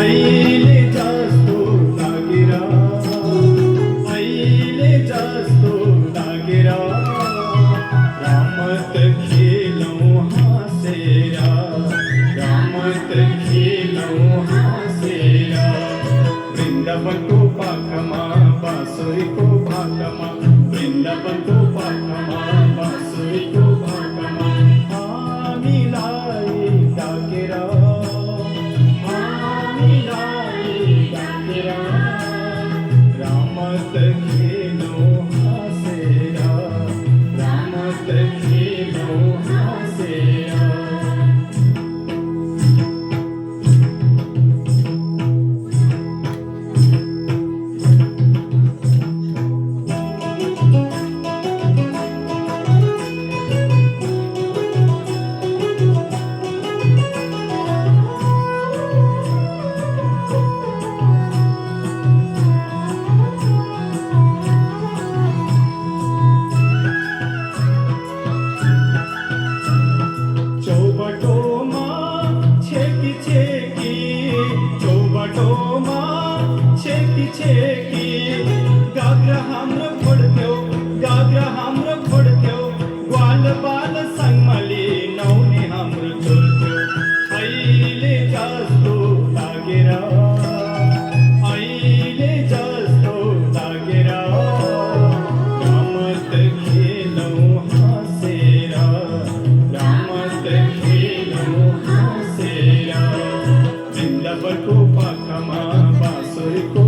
अहिले जस्तो लागेर अहिले जस्तो लागेर रमत खेलौँ हाँसेर रमत खेलौँ हाँसेर वृन्दावनको पाखमा बाँसुरीको भाकामा वृन्दावनको पाखमा बाँसुरीको भाकामा हामीलाई डाकेर रमत खेलौँ हाँसेर रमत खेलौँ हाँसेर चौबटोमा छेकी छेकी चौबटोमा छेकी छेकी गाग्रा हाम्रो खोड्थ्यौ गाग्रा हाम्रो खोड्थ्यौ ग्वाल बाल सङ्गमा लिनाउने हाम्रो छोड्थ्यौ अहिले जस्तो लागेर अहिले जस्तो लागेर रमत खेलौँ हाँसेर रमत खेलौँ हाँसेर वृन्दावनको पाखमा बाँसुरीको